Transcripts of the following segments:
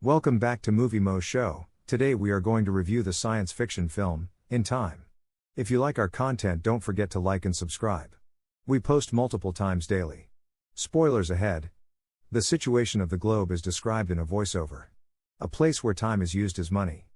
Welcome back to Movie Moshow. Today we are going to review the science fiction film, In Time. If you like our content, don't forget to like and subscribe. We post multiple times daily. Spoilers ahead. The situation of the globe is described in a voiceover. A place where time is used as money.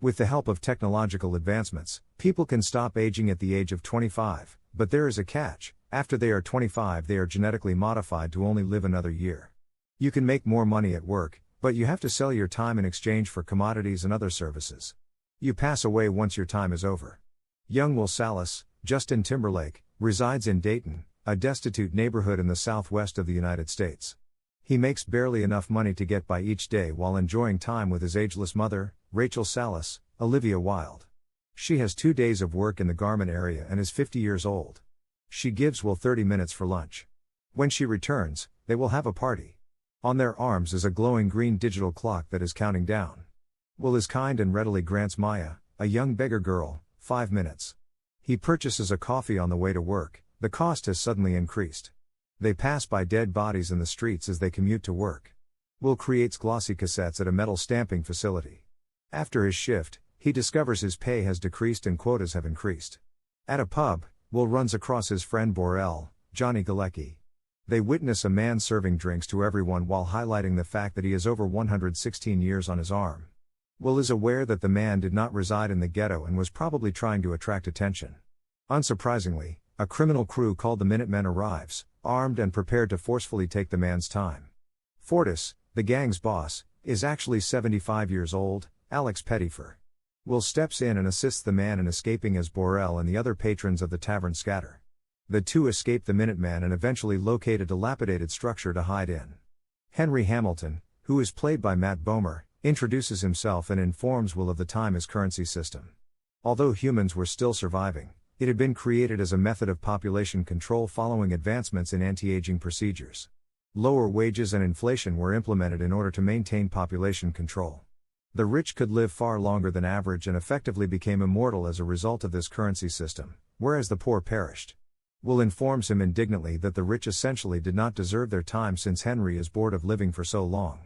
With the help of technological advancements, people can stop aging at the age of 25, but there is a catch. After they are 25, they are genetically modified to only live another year. You can make more money at work, but you have to sell your time in exchange for commodities and other services. You pass away once your time is over. Young Will Salas, Justin Timberlake, resides in Dayton, a destitute neighborhood in the southwest of the United States. He makes barely enough money to get by each day while enjoying time with his ageless mother, Rachel Salas, Olivia Wilde. She has 2 days of work in the garment area and is 50 years old. She gives Will 30 minutes for lunch. When she returns, they will have a party. On their arms is a glowing green digital clock that is counting down. Will is kind and readily grants Maya, a young beggar girl, 5 minutes. He purchases a coffee on the way to work. The cost has suddenly increased. They pass by dead bodies in the streets as they commute to work. Will creates glossy cassettes at a metal stamping facility. After his shift, he discovers his pay has decreased and quotas have increased. At a pub, Will runs across his friend Borel, Johnny Galecki. They witness a man serving drinks to everyone while highlighting the fact that he has over 116 years on his arm. Will is aware that the man did not reside in the ghetto and was probably trying to attract attention. Unsurprisingly, a criminal crew called the Minutemen arrives, armed and prepared to forcefully take the man's time. Fortis, the gang's boss, is actually 75 years old, Alex Pettyfer. Will steps in and assists the man in escaping as Borel and the other patrons of the tavern scatter. The two escape the Minutemen and eventually locate a dilapidated structure to hide in. Henry Hamilton, who is played by Matt Bomer, introduces himself and informs Will of the time as currency system. Although humans were still surviving, it had been created as a method of population control following advancements in anti-aging procedures. Lower wages and inflation were implemented in order to maintain population control. The rich could live far longer than average and effectively became immortal as a result of this currency system, whereas the poor perished. Will informs him indignantly that the rich essentially did not deserve their time since Henry is bored of living for so long.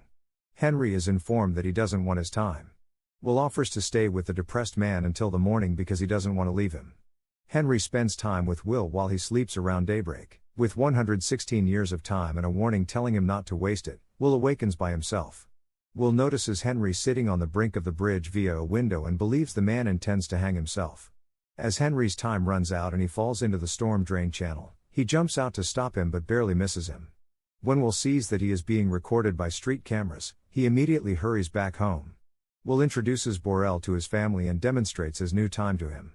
Henry is informed that he doesn't want his time. Will offers to stay with the depressed man until the morning because he doesn't want to leave him. Henry spends time with Will while he sleeps around daybreak. With 116 years of time and a warning telling him not to waste it, Will awakens by himself. Will notices Henry sitting on the brink of the bridge via a window and believes the man intends to hang himself. As Henry's time runs out and he falls into the storm drain channel, he jumps out to stop him but barely misses him. When Will sees that he is being recorded by street cameras, he immediately hurries back home. Will introduces Borel to his family and demonstrates his new time to him.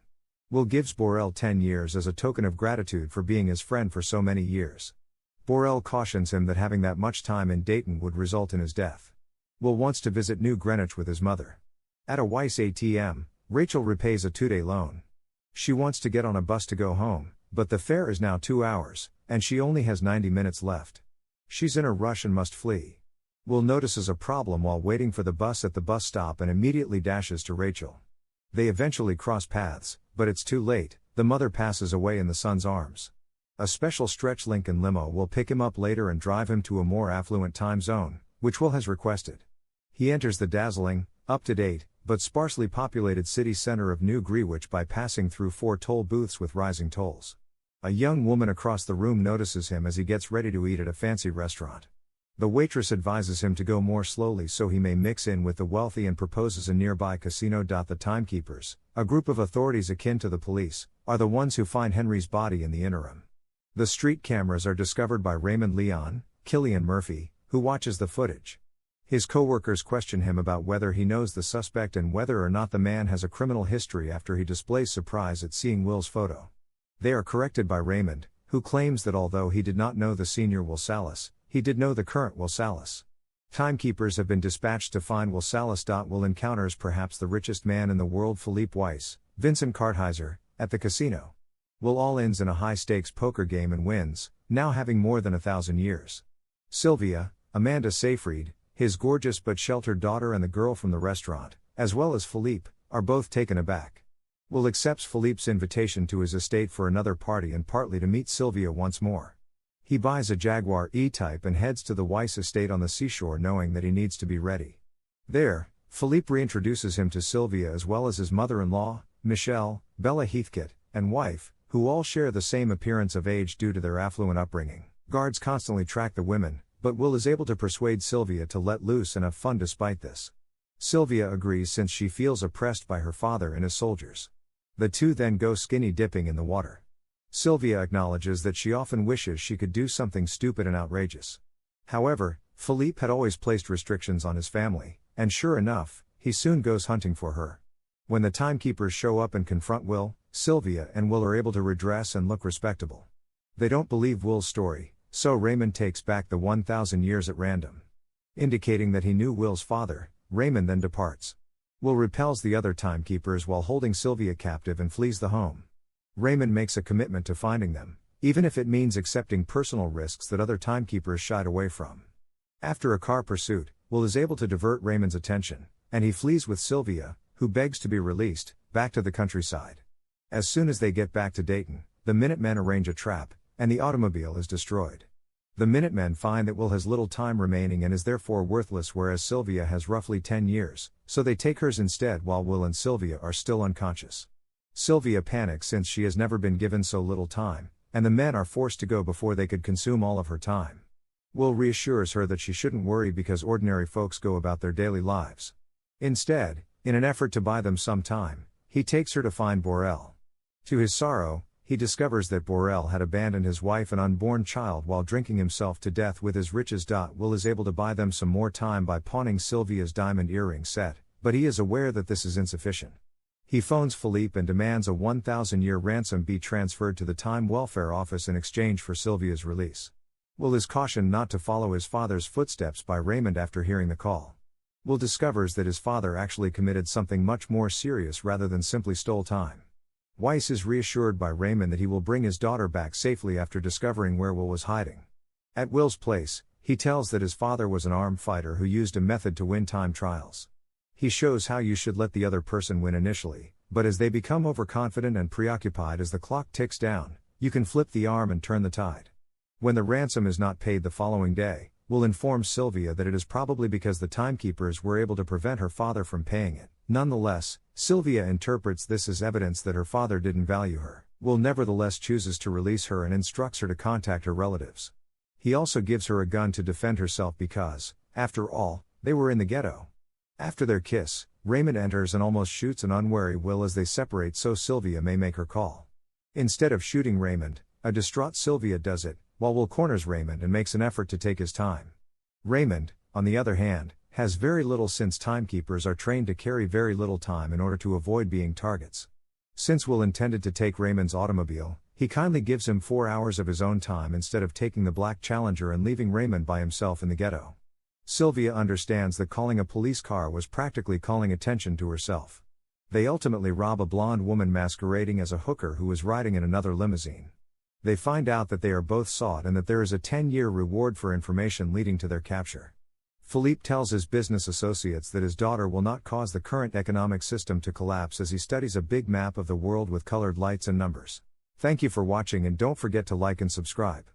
Will gives Borel 10 years as a token of gratitude for being his friend for so many years. Borel cautions him that having that much time in Dayton would result in his death. Will wants to visit New Greenwich with his mother. At a Weiss ATM, Rachel repays a 2-day loan. She wants to get on a bus to go home, but the fare is now 2 hours, and she only has 90 minutes left. She's in a rush and must flee. Will notices a problem while waiting for the bus at the bus stop and immediately dashes to Rachel. They eventually cross paths, but it's too late. The mother passes away in the son's arms. A special stretch Lincoln limo will pick him up later and drive him to a more affluent time zone, which Will has requested. He enters the dazzling, up-to-date, but sparsely populated city center of New Greenwich by passing through 4 toll booths with rising tolls. A young woman across the room notices him as he gets ready to eat at a fancy restaurant. The waitress advises him to go more slowly so he may mix in with the wealthy and proposes a nearby casino. The timekeepers, a group of authorities akin to the police, are the ones who find Henry's body in the interim. The street cameras are discovered by Raymond Leon, Cillian Murphy, who watches the footage. His co-workers question him about whether he knows the suspect and whether or not the man has a criminal history after he displays surprise at seeing Will's photo. They are corrected by Raymond, who claims that although he did not know the senior Will Salas, he did know the current Will Salas. Timekeepers have been dispatched to find Will Salas. Will encounters perhaps the richest man in the world, Philippe Weiss, Vincent Kartheiser, at the casino. Will all-ins in a high-stakes poker game and wins, now having more than 1,000 years. Sylvia, Amanda Seyfried, his gorgeous but sheltered daughter and the girl from the restaurant, as well as Philippe, are both taken aback. Will accepts Philippe's invitation to his estate for another party and partly to meet Sylvia once more. He buys a Jaguar E-Type and heads to the Weiss estate on the seashore knowing that he needs to be ready. There, Philippe reintroduces him to Sylvia as well as his mother-in-law, Michelle, Bella Heathcote, and wife, who all share the same appearance of age due to their affluent upbringing. Guards constantly track the women, but Will is able to persuade Sylvia to let loose and have fun despite this. Sylvia agrees since she feels oppressed by her father and his soldiers. The two then go skinny dipping in the water. Sylvia acknowledges that she often wishes she could do something stupid and outrageous. However, Philippe had always placed restrictions on his family, and sure enough, he soon goes hunting for her. When the timekeepers show up and confront Will, Sylvia and Will are able to redress and look respectable. They don't believe Will's story, so Raymond takes back the 1,000 years at random. Indicating that he knew Will's father, Raymond then departs. Will repels the other timekeepers while holding Sylvia captive and flees the home. Raymond makes a commitment to finding them, even if it means accepting personal risks that other timekeepers shied away from. After a car pursuit, Will is able to divert Raymond's attention, and he flees with Sylvia, who begs to be released, back to the countryside. As soon as they get back to Dayton, the Minutemen arrange a trap, and the automobile is destroyed. The Minutemen find that Will has little time remaining and is therefore worthless, whereas Sylvia has roughly 10 years, so they take hers instead while Will and Sylvia are still unconscious. Sylvia panics since she has never been given so little time, and the men are forced to go before they could consume all of her time. Will reassures her that she shouldn't worry because ordinary folks go about their daily lives. Instead, in an effort to buy them some time, he takes her to find Borel. To his sorrow, he discovers that Borel had abandoned his wife and unborn child while drinking himself to death with his riches. Will is able to buy them some more time by pawning Sylvia's diamond earring set, but he is aware that this is insufficient. He phones Philippe and demands a 1,000-year ransom be transferred to the Time Welfare Office in exchange for Sylvia's release. Will is cautioned not to follow his father's footsteps by Raymond after hearing the call. Will discovers that his father actually committed something much more serious rather than simply stole time. Weiss is reassured by Raymond that he will bring his daughter back safely after discovering where Will was hiding. At Will's place, he tells that his father was an armed fighter who used a method to win time trials. He shows how you should let the other person win initially, but as they become overconfident and preoccupied as the clock ticks down, you can flip the arm and turn the tide. When the ransom is not paid the following day, Will informs Sylvia that it is probably because the timekeepers were able to prevent her father from paying it. Nonetheless, Sylvia interprets this as evidence that her father didn't value her. Will nevertheless chooses to release her and instructs her to contact her relatives. He also gives her a gun to defend herself because, after all, they were in the ghetto. After their kiss, Raymond enters and almost shoots an unwary Will as they separate so Sylvia may make her call. Instead of shooting Raymond, a distraught Sylvia does it, while Will corners Raymond and makes an effort to take his time. Raymond, on the other hand, has very little since timekeepers are trained to carry very little time in order to avoid being targets. Since Will intended to take Raymond's automobile, he kindly gives him 4 hours of his own time instead of taking the black Challenger and leaving Raymond by himself in the ghetto. Sylvia understands that calling a police car was practically calling attention to herself. They ultimately rob a blonde woman masquerading as a hooker who was riding in another limousine. They find out that they are both sought and that there is a 10-year reward for information leading to their capture. Philippe tells his business associates that his daughter will not cause the current economic system to collapse as he studies a big map of the world with colored lights and numbers. Thank you for watching and don't forget to like and subscribe.